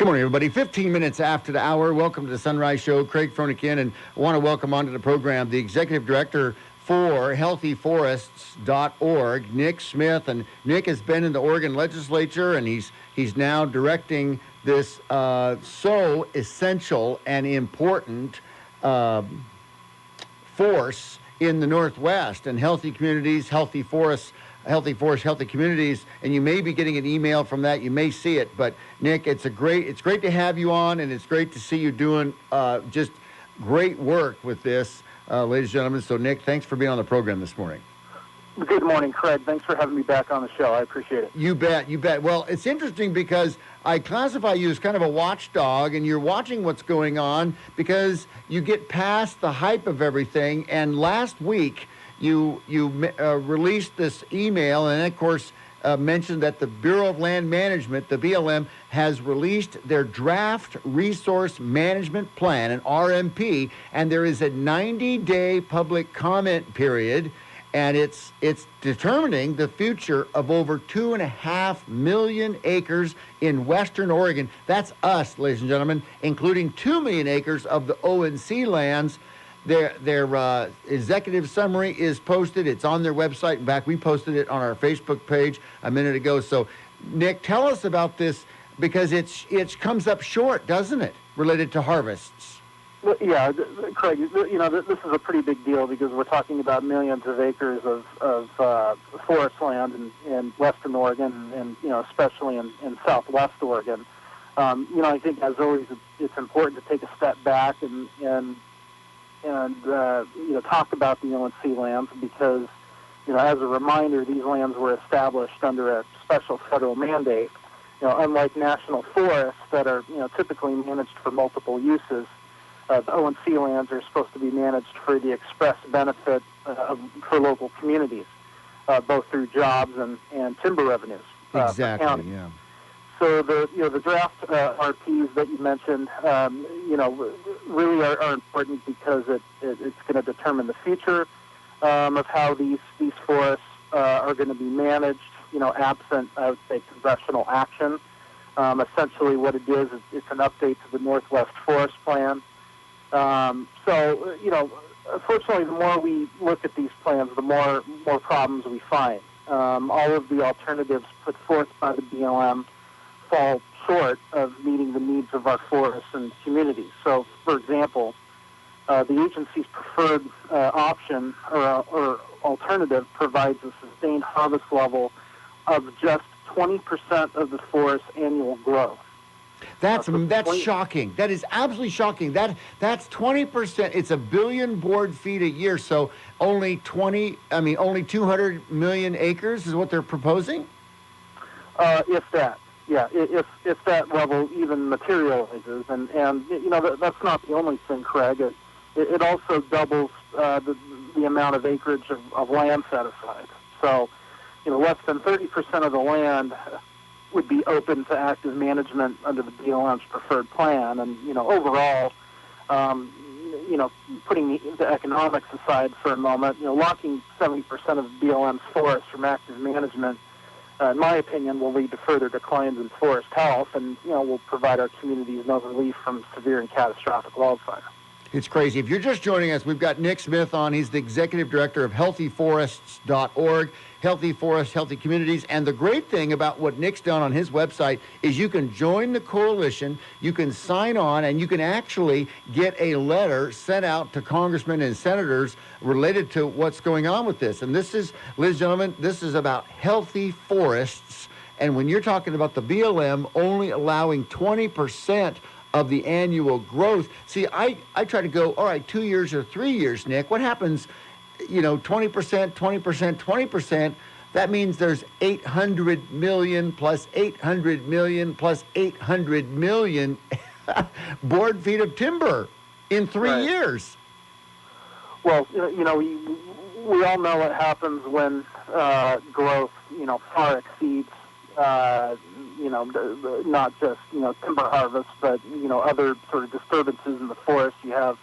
morning, everybody. 15 minutes after the hour. Welcome to the Sunrise Show. Craig Fronikin, and I want to welcome onto the program the Executive Director for HealthyForests.org, Nick Smith. And Nick has been in the Oregon legislature, and he's now directing this so essential and important force in the Northwest. And healthy communities, healthy forests, healthy communities, and you may be getting an email from that. You may see it, but Nick, it's great to have you on, and it's great to see you doing just great work with this, ladies and gentlemen. So, Nick, thanks for being on the program this morning. Good morning, Craig. Thanks for having me back on the show. I appreciate it. You bet. Well, it's interesting because I classify you as kind of a watchdog, and you're watching what's going on because you get past the hype of everything. And last week, you released this email, and of course mentioned that the Bureau of Land Management, the BLM, has released their draft resource management plan, an RMP, and there is a 90-day public comment period, and it's determining the future of over 2.5 million acres in Western Oregon. That's us, ladies and gentlemen, including 2 million acres of the ONC lands. Their executive summary is posted. It's on their website. In fact, we posted it on our Facebook page a minute ago. So, Nick, tell us about this, because it comes up short, doesn't it, related to harvests? Well, yeah, Craig, this is a pretty big deal because we're talking about millions of acres of forest land in Western Oregon and especially in Southwest Oregon. I think, as always, it's important to take a step back and talk about the ONC lands because, as a reminder, these lands were established under a special federal mandate. Unlike national forests that are, typically managed for multiple uses, the ONC lands are supposed to be managed for the express benefit for local communities, both through jobs and timber revenues. Exactly, yeah. So the draft RPs that you mentioned, really are important because it's going to determine the future of how these forests are going to be managed. Absent, I would say, congressional action. Essentially, what it is, it's an update to the Northwest Forest Plan. Unfortunately, the more we look at these plans, the more problems we find. All of the alternatives put forth by the BLM fall short of meeting the needs of our forests and communities. So, for example, the agency's preferred option or alternative provides a sustained harvest level of just 20% of the forest's annual growth. That's shocking. That is absolutely shocking. That's 20%. It's 1 billion board feet a year. So only 200 million acres is what they're proposing? If that. Yeah, if that level even materializes, and that's not the only thing, Craig. It also doubles the amount of acreage of land set aside. So, less than 30% of the land would be open to active management under the BLM's preferred plan, and overall, putting the economics aside for a moment, locking 70% of BLM's forests from active management, in my opinion, will lead to further declines in forest health and, will provide our communities no relief from severe and catastrophic wildfire. It's crazy. If you're just joining us, we've got Nick Smith on. He's the executive director of HealthyForests.org, Healthy Forests, Healthy Communities. And the great thing about what Nick's done on his website is you can join the coalition, you can sign on, and you can actually get a letter sent out to congressmen and senators related to what's going on with this. And this is, ladies and gentlemen, this is about healthy forests. And when you're talking about the BLM only allowing 20% of the annual growth. See, I try to go, all right, 2 years or 3 years, Nick. What happens, 20%, 20%, 20%? That means there's 800 million plus 800 million plus 800 million board feet of timber in 3 years. Well, we all know what happens when growth, far exceeds not just, timber harvest, but, other sort of disturbances in the forest. You have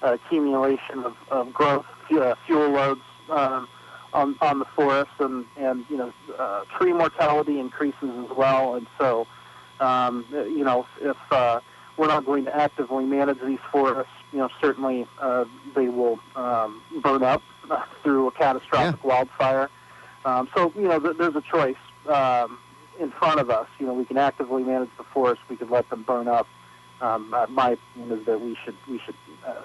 accumulation of growth, fuel loads on the forest, and tree mortality increases as well. And so, If we're not going to actively manage these forests, certainly they will burn up through a catastrophic wildfire. There's a choice in front of us. We can actively manage the forest. We could let them burn up. My opinion is that we should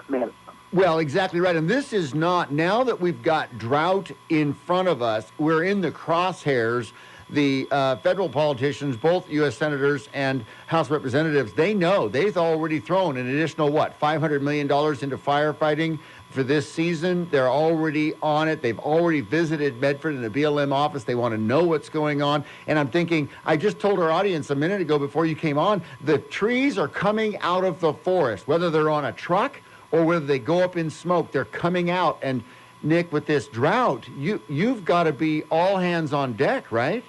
manage them. Well, exactly right. And this is not, now that we've got drought in front of us, we're in the crosshairs. The federal politicians, both U.S. senators and House representatives, they know they've already thrown an additional, $500 million into firefighting for this season. They're already on it. They've already visited Medford in the BLM office. They want to know what's going on. And I'm thinking, I just told our audience a minute ago before you came on, the trees are coming out of the forest, whether they're on a truck or whether they go up in smoke, they're coming out. And Nick, with this drought, you've got to be all hands on deck, right?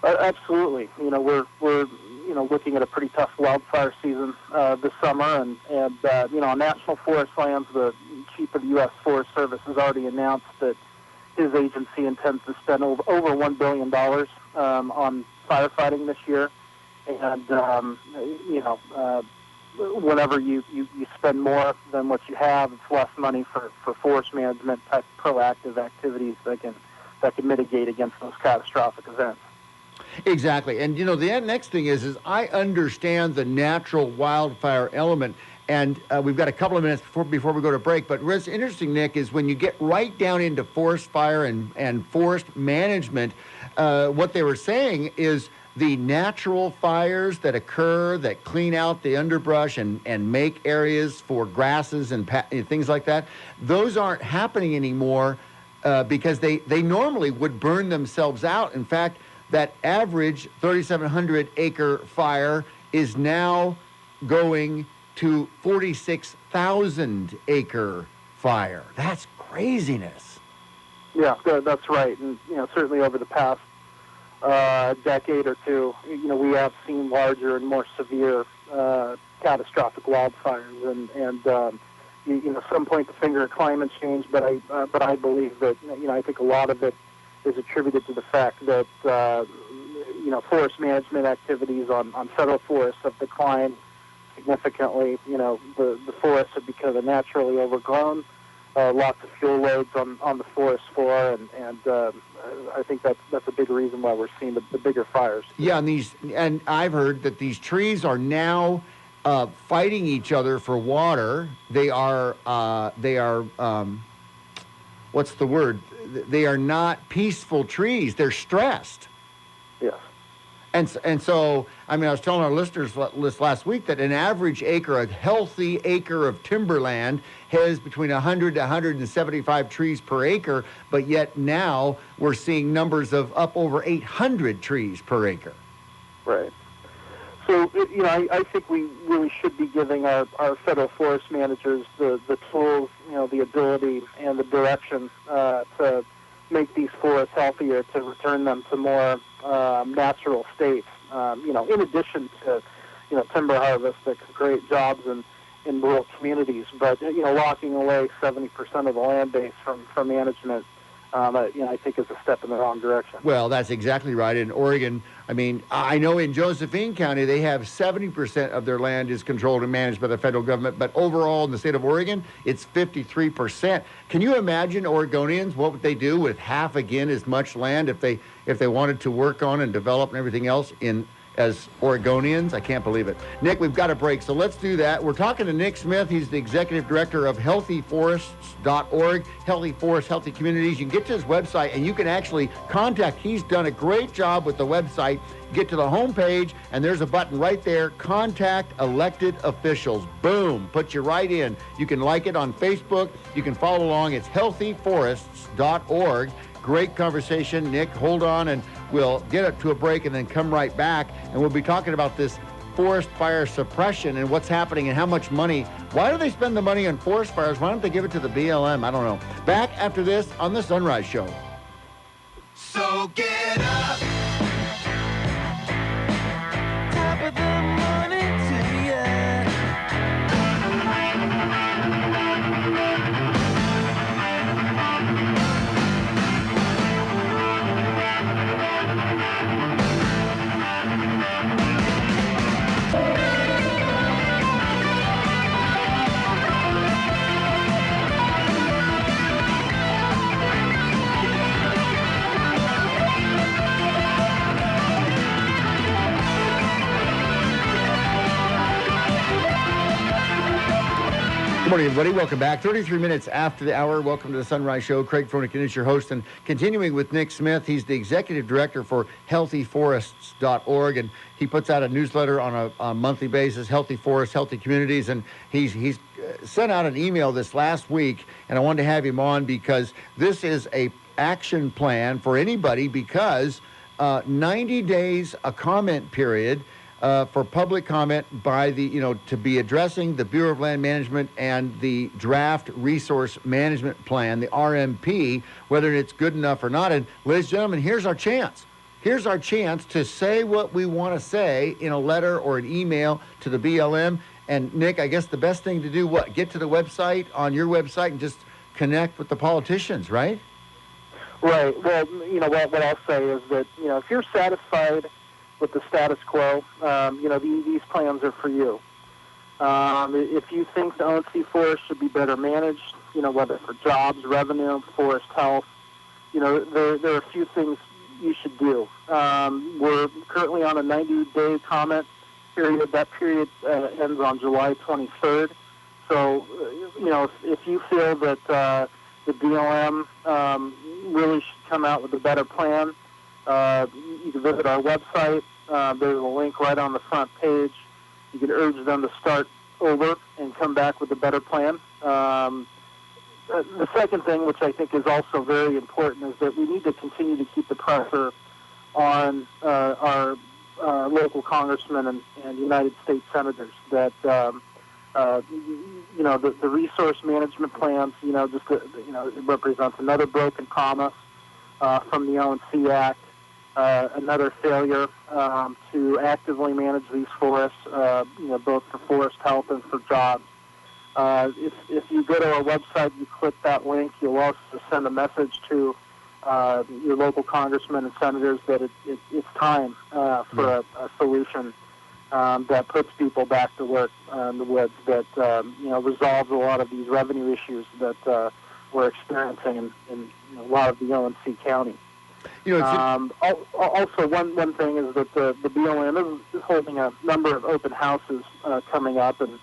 Absolutely. We're looking at a pretty tough wildfire season this summer, and on national forest lands, the chief of the U.S. Forest Service has already announced that his agency intends to spend over $1 billion on firefighting this year. And whenever you spend more than what you have, it's less money for forest management type proactive activities that can mitigate against those catastrophic events. Exactly. And, the next thing is I understand the natural wildfire element, and we've got a couple of minutes before we go to break. But what's interesting, Nick, is when you get right down into forest fire and forest management, what they were saying is the natural fires that occur that clean out the underbrush and make areas for grasses and things like that, those aren't happening anymore because they normally would burn themselves out. In fact, that average 3,700 acre fire is now going to 46,000 acre fire. That's craziness. Yeah, that's right. And, certainly over the past decade or two, we have seen larger and more severe catastrophic wildfires. And some point the finger at climate change, but I believe that, I think a lot of it is attributed to the fact that forest management activities on federal forests have declined significantly. The forests have become naturally overgrown. Lots of fuel loads on the forest floor, and I think that's a big reason why we're seeing the bigger fires. Yeah, and I've heard that these trees are now fighting each other for water. They are what's the word? They are not peaceful trees. They're stressed. Yes. And so, I was telling our listeners this last week that an average acre, a healthy acre of timberland, has between 100 to 175 trees per acre, but yet now we're seeing numbers of up over 800 trees per acre. Right. So, I think we really should be giving our federal forest managers the tools, the ability and the direction to make these forests healthier, to return them to more natural states. In addition to, timber harvest that can create jobs in rural communities, but, locking away 70% of the land base from management, I think is a step in the wrong direction. Well, that's exactly right. In Oregon, I know in Josephine County, they have 70% of their land is controlled and managed by the federal government, but overall in the state of Oregon, it's 53%. Can you imagine Oregonians, what would they do with half again as much land if they wanted to work on and develop and everything else as Oregonians? I can't believe it. Nick, we've got a break, so let's do that. We're talking to Nick Smith. He's the executive director of healthyforests.org, Healthy Forests, Healthy Communities. You can get to his website and you can actually contact. He's done a great job with the website. Get to the homepage and there's a button right there, Contact Elected Officials. Boom, puts you right in. You can like it on Facebook. You can follow along. It's healthyforests.org. Great conversation, Nick. Hold on, and we'll get it to a break and then come right back, and we'll be talking about this forest fire suppression and what's happening and how much money. Why do they spend the money on forest fires? Why don't they give it to the BLM? I don't know. Back after this on The Sunrise Show. So get up. Top of the morning to you. Morning, everybody. Welcome back. 33 minutes after the hour. Welcome to the Sunrise Show. Craig Fronikin is your host. And continuing with Nick Smith, he's the executive director for healthyforests.org. And he puts out a newsletter on a monthly basis, Healthy Forests, Healthy Communities. And he's sent out an email this last week. And I wanted to have him on because this is a action plan for anybody because 90 days, a comment period, for public comment by the, to be addressing the Bureau of Land Management and the Draft Resource Management Plan, the RMP, whether it's good enough or not. And ladies and gentlemen, here's our chance. Here's our chance to say what we want to say in a letter or an email to the BLM. And Nick, I guess the best thing to do, what? Get to the website, on your website, and just connect with the politicians, right? Right. Well, what I'll say is that, if you're satisfied with the status quo, these plans are for you. If you think the ONC forest should be better managed, whether for jobs, revenue, forest health, there are a few things you should do. We're currently on a 90-day comment period. That period ends on July 23rd. So, if you feel that the BLM really should come out with a better plan, you can visit our website. There's a link right on the front page. You can urge them to start over and come back with a better plan. The second thing, which I think is also very important, is that we need to continue to keep the pressure on our local congressmen and United States senators that the resource management plans, it represents another broken promise from the ONC Act. Another failure to actively manage these forests, both for forest health and for jobs. If you go to our website, you click that link, you'll also send a message to your local congressmen and senators that it's time for a solution that puts people back to work in the woods, that resolves a lot of these revenue issues that we're experiencing in a lot of the ONC County. Also, one thing is that the BLM is holding a number of open houses coming up, and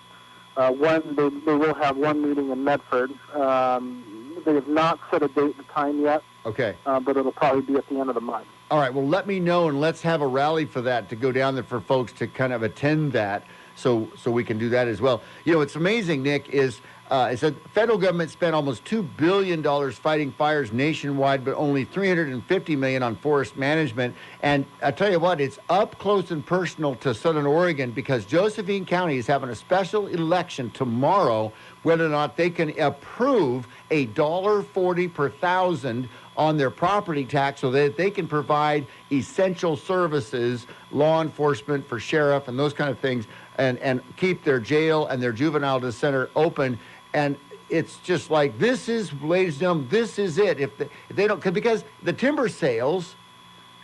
they will have one meeting in Medford. They have not set a date and time yet. Okay. But it'll probably be at the end of the month. All right. Well, let me know, and let's have a rally for that to go down there for folks to kind of attend that, so we can do that as well. What's amazing, Nick, is it said federal government spent almost $2 billion fighting fires nationwide, but only $350 million on forest management. And I tell you what, it's up close and personal to Southern Oregon because Josephine County is having a special election tomorrow, whether or not they can approve a $1.40 per thousand on their property tax so that they can provide essential services, law enforcement for sheriff and those kind of things, and keep their jail and their juvenile center open. And it's just like, this is, ladies and gentlemen, this is it. If they don't, because the timber sales,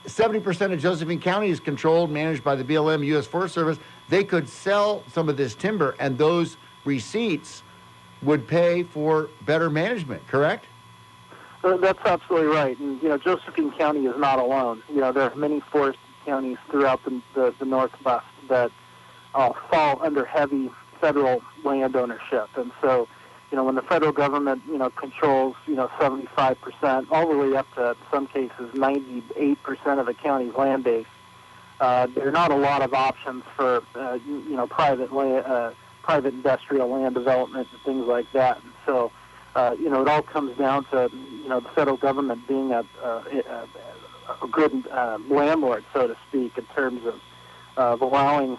70% of Josephine County is controlled, managed by the BLM, U.S. Forest Service. They could sell some of this timber, and those receipts would pay for better management, correct? That's absolutely right. And, Josephine County is not alone. There are many forested counties throughout the Northwest that fall under heavy federal land ownership. And so, when the federal government, controls, 75%, all the way up to, in some cases, 98% of the county's land base, there are not a lot of options for, private industrial land development and things like that. And so, it all comes down to, the federal government being a good landlord, so to speak, in terms of allowing,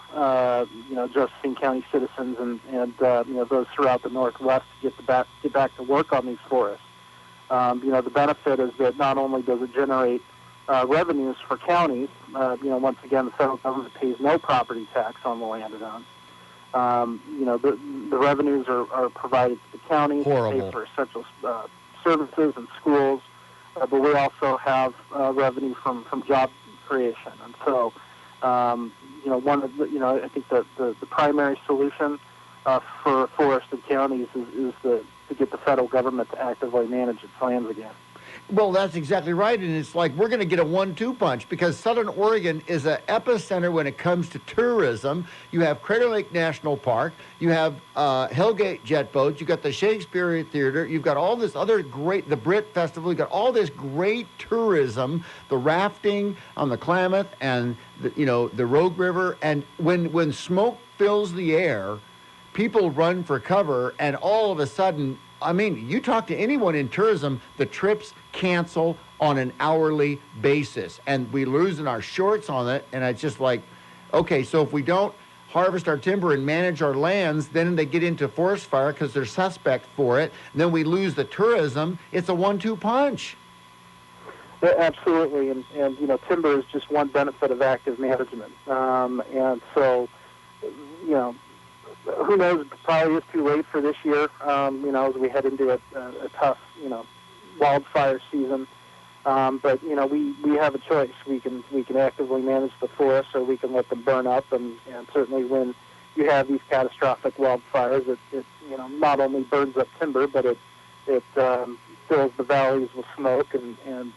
Josephine County citizens and those throughout the Northwest to get back to work on these forests. The benefit is that not only does it generate revenues for counties, once again, the federal government pays no property tax on the land it owns. The revenues are provided to the county to pay for essential services and schools, but we also have revenue from job creation. And so, I think the primary solution for forested counties is to get the federal government to actively manage its lands again. Well, that's exactly right. And it's like we're going to get a 1-2 punch because Southern Oregon is an epicenter when it comes to tourism. You have Crater Lake National Park. You have Hellgate jet boats. You've got the Shakespeare Theater. You've got all this other great, the Brit Festival. You've got all this great tourism, the rafting on the Klamath and, the Rogue River. And when smoke fills the air, people run for cover, and all of a sudden, you talk to anyone in tourism, the trips cancel on an hourly basis, and we losing our shorts on it. And it's just like, okay, so if we don't harvest our timber and manage our lands, then they get into forest fire because they're suspect for it. And then we lose the tourism. It's a 1-2 punch. Yeah, absolutely, and timber is just one benefit of active management, and so who knows? It probably is too late for this year. As we head into a tough, wildfire season. But we have a choice. We can actively manage the forests, or we can let them burn up. And certainly, when you have these catastrophic wildfires, it not only burns up timber, but it fills the valleys with smoke and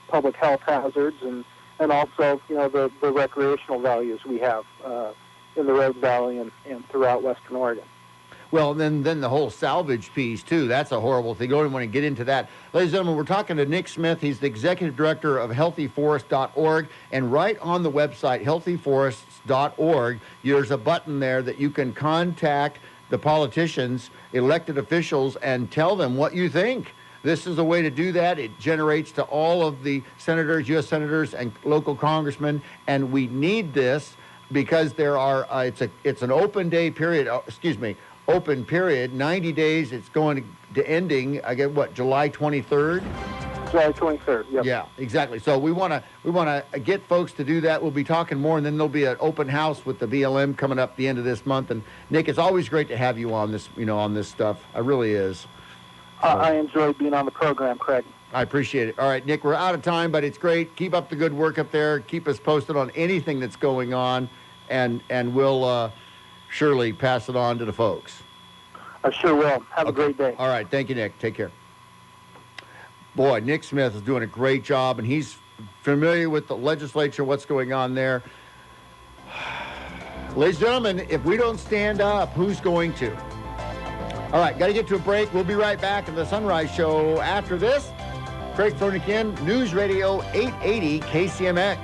public health hazards, and also the recreational values we have in the Rogue Valley and throughout Western Oregon. Well, then the whole salvage piece, too, that's a horrible thing. I don't even want to get into that. Ladies and gentlemen, we're talking to Nick Smith. He's the executive director of healthyforest.org. And right on the website, healthyforests.org, there's a button there that you can contact the politicians, elected officials, and tell them what you think. This is a way to do that. It generates to all of the senators, U.S. senators, and local congressmen, and we need this because there are, it's an open day period, open period, 90 days. It's going to ending, July 23rd? July 23rd, yep. Yeah, exactly. So we want to get folks to do that. We'll be talking more, and then there'll be an open house with the BLM coming up the end of this month. And Nick, it's always great to have you on this, on this stuff. It really is. I enjoy being on the program, Craig. I appreciate it. All right, Nick, we're out of time, but it's great. Keep up the good work up there. Keep us posted on anything that's going on, and we'll surely pass it on to the folks. I sure will. Have a great day. All right. Thank you, Nick. Take care. Boy, Nick Smith is doing a great job, and he's familiar with the legislature, what's going on there. Ladies and gentlemen, if we don't stand up, who's going to? All right, got to get to a break. We'll be right back at the Sunrise Show after this. Craig Thornick, News Radio 880 KCMX.